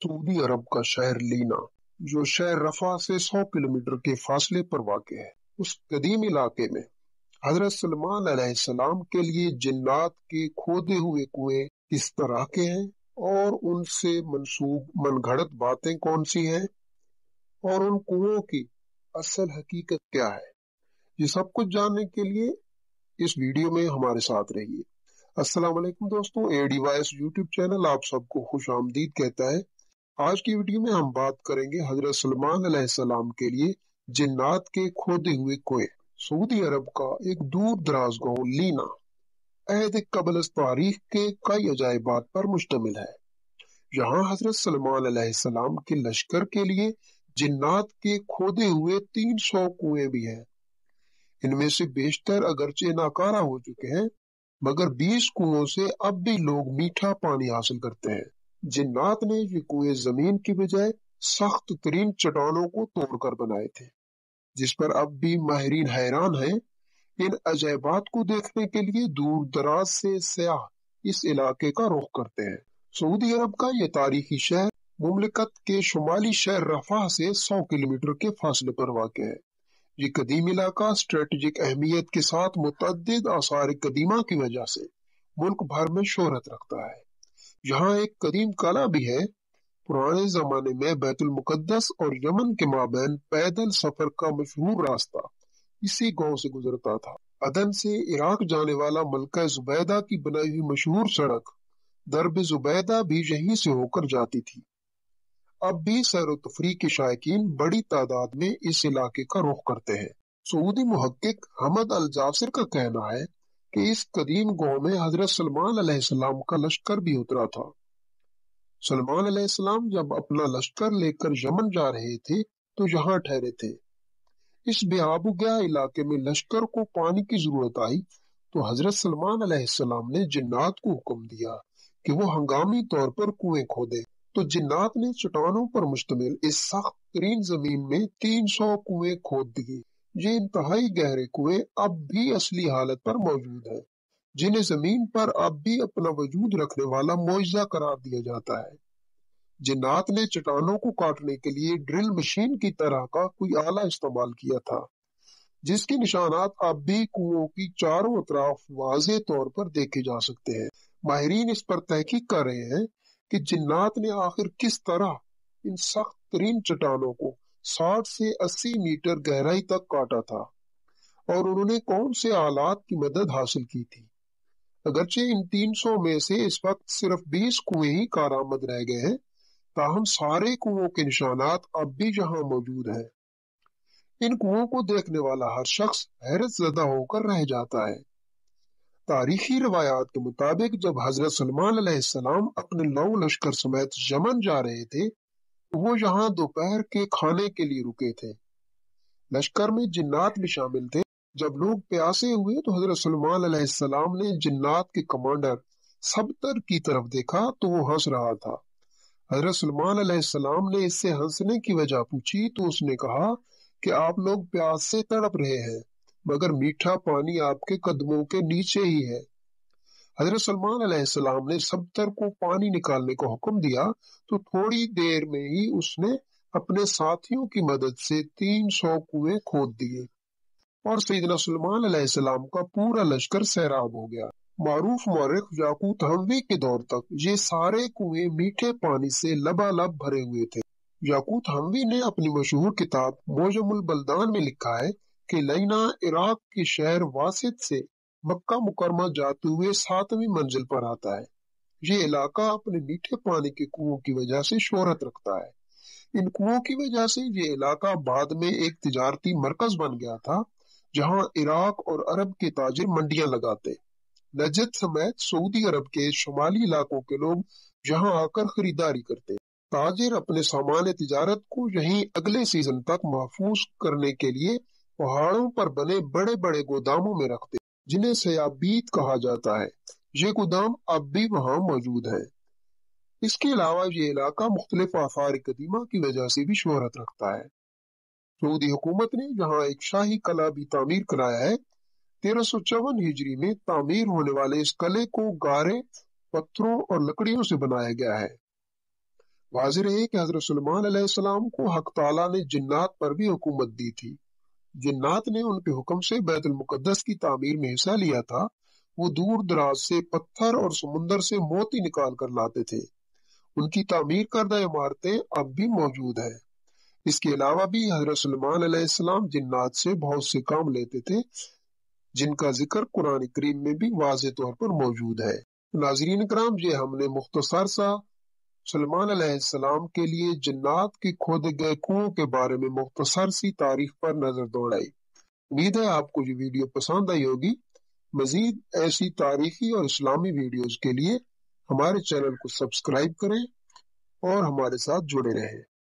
Saudi अरब का शहर लीना, जो शहर रफा से 100 किलोमीटर के फासले पर वाक़ है। उस कदीम इलाके में हजरत सलमान अलैहिस्सलाम के लिए जिन्नात के खोदे हुए कुएं किस तरह के हैं और उनसे मंसूब मनगढ़ंत बातें कौन सी हैं और उन कुओं की असल हकीकत क्या है, ये सब कुछ जानने के लिए इस वीडियो में हमारे साथ रहिए। अस्सलाम वालेकुम दोस्तों, एडीवाइस यूट्यूब चैनल आप सबको खुश आमदीद कहता है। आज की वीडियो में हम बात करेंगे हजरत सलमान अलैहिस्सलाम के लिए जिन्नात के खोदे हुए कुएं। सऊदी अरब का एक दूर दराज गांव लीना अहद कबल तारीख के कई अजायबात पर मुश्तमिल है। यहाँ हजरत सलमान अलैहिस्सलाम के लश्कर के लिए जिन्नात के खोदे हुए 300 कुएं भी हैं। इनमें से बेशतर अगरचे नाकारा हो चुके हैं, मगर 20 कुओं से अब भी लोग मीठा पानी हासिल करते हैं। जिन्नात ने ये कुएं जमीन की बजाय सख्त तरीन चट्टानों को तोड़कर बनाए थे, जिस पर अब भी माहिरीन हैरान हैं। इन अजायबात को देखने के लिए दूर दराज से सयाह इस इलाके का रुख करते हैं। सऊदी अरब का ये तारीखी शहर मुमलिकत के शुमाली शहर रफा से 100 किलोमीटर के फासले पर वाक़ है। ये कदीम इलाका स्ट्रेटेजिक अहमियत के साथ मुतअद्दिद आसार कदीमा की वजह से मुल्क भर में शोहरत रखता है। यहाँ एक कदीम कला भी है। पुराने जमाने में बैतुल मुकद्दस और यमन के माबैन पैदल सफर का मशहूर रास्ता इसी गांव से गुजरता था। अदन से इराक जाने वाला मलका जुबैदा की बनाई हुई मशहूर सड़क दरब जुबैदा भी यहीं से होकर जाती थी। अब भी सैर व तफरीह के शायकीन बड़ी तादाद में इस इलाके का रुख करते हैं। सऊदी मुहक्किक हमद अल जासिर का कहना है कि इस कदीम गांव में हजरत सलमान अलैहिस्सलाम का लश्कर भी उतरा था। सलमान अलैहिस्सलाम जब अपना लश्कर लेकर यमन जा रहे थे तो यहाँ ठहरे थे। इस बेआबुगया इलाके में लश्कर को पानी की जरूरत आई तो हजरत सलमान अलैहिस्सलाम ने जिन्नात को हुक्म दिया कि वो हंगामी तौर पर कुएं खोदे। तो जिन्नात ने चट्टानों पर मुश्तमिल इस सख्त तरीन जमीन में 300 कुएं खोद दिए। ये इंतहाई गहरे कुएं अब भी असली हालत पर मौजूद हैं, जिन्हें जमीन पर अब भी अपना वजूद रखने वाला मुआजिजा करार दिया जाता है। जिन्नात ने चट्टानों को काटने के लिए ड्रिल मशीन की तरह का कोई आला इस्तेमाल किया था, जिसके निशानात अब भी कुओं की चारों तरफ वाज़ेह तौर पर देखे जा सकते हैं। माहिरीन इस पर तहकीक कर रहे हैं कि जिन्नात ने आखिर किस तरह इन सख्त तरीन चट्टानों को 60 से 80 मीटर गहराई तक काटा था और उन्होंने कौन से आलात की मदद हासिल की थी। अगरचे इन 300 में से इस वक्त सिर्फ 20 कुएं ही कारआमद रह गए हैं, ताहम सारे कुओं के निशानात अब भी यहाँ मौजूद हैं। इन कुओं को देखने वाला हर शख्स हैरत ज़दा होकर रह जाता है। तारीखी रवायात के मुताबिक जब हजरत सलमान अलैहिस्सलाम अपने लौ लश्कर समेत यमन जा रहे थे तो वो यहाँ दोपहर के खाने के लिए रुके थे। लश्कर में जिन्नात भी शामिल थे। जब लोग प्यासे हुए तो हजरत सलमान अलैहिस्सलाम ने जिन्नात के कमांडर सबतर की तरफ देखा तो वो हंस रहा था। हजरत सलमान अलैहिस्सलाम ने इससे हंसने की वजह पूछी तो उसने कहा कि आप लोग प्यास से तड़प रहे हैं, मगर मीठा पानी आपके कदमों के नीचे ही है। हजरत सलमान अलैहिस्सलाम ने सबतर को पानी निकालने का हुक्म दिया तो थोड़ी देर में ही उसने अपने साथियों की मदद से 300 कुएं खोद दिए और सैयदना सलमान अलैहिस्सलाम का पूरा लश्कर सैराब हो गया। मारूफ मौरिख याकूत हमवी के दौर तक ये सारे कुएं मीठे पानी से लबालब भरे हुए थे। याकूत हमवी ने अपनी मशहूर किताब मोजमुल बल्दान में लिखा है कि लैना इराक के शहर वासित से मक्का मुकरमा जाते हुए 7वीं मंजिल पर आता है। ये इलाका अपने मीठे पानी के कुओं की वजह से शोहरत रखता है। इन कुओं की वजह से ये इलाका बाद में एक तिजारती मरकज बन गया था, जहाँ इराक और अरब के ताजिर मंडियां लगाते। नजद समेत सऊदी अरब के शुमाली इलाकों के लोग यहाँ आकर खरीदारी करते। ताजिर अपने सामान तिजारत को यहीं अगले सीजन तक महफूज करने के लिए पहाड़ों पर बने बड़े बड़े गोदामों में रखते, जिन्हें सयाबीत कहा जाता है। ये गोदाम अब भी वहाँ मौजूद है। इसके अलावा ये इलाका मुख्तलिफ आसार कदीमा की वजह से भी शोहरत रखता है। सऊदी हुकूमत ने यहाँ एक शाही कला भी तामीर कराया है। 1354 हिजरी में तामीर होने वाले इस कले को गारे, पत्थरों और लकड़ियों से बनाया गया है। واضح رہے کہ حضرت سلیمان علیہ السلام کو حق تعالیٰ نے جنات پر بھی حکومت دی تھی۔ جنات نے ان کے حکم سے بیت المقدس کی تعمیر میں حصہ لیا تھا۔ وہ دور دراز سے پتھر اور سمندر سے موتی نکال کر لاتے تھے۔ ان کی تعمیر کردہ عمارتیں اب بھی موجود ہیں۔ اس کے علاوہ بھی حضرت سلیمان علیہ السلام جنات سے بہت سے کام لیتے تھے، جن کا ذکر قرآن کریم میں بھی واضح طور پر موجود ہے۔ ناظرین کرام، یہ ہم نے مختصر سا سلیمان علیہ السلام کے لیے جنات کے کھودے گئے کنووں کے بارے میں مختصر سی تاریخ پر نظر دوڑائی۔ امید ہے آپ کو یہ ویڈیو پسند آئی ہوگی۔ مزید ایسی تاریخی اور اسلامی ویڈیوز کے لیے ہمارے چینل کو سبسکرائب کریں اور ہمارے ساتھ جڑے رہیں۔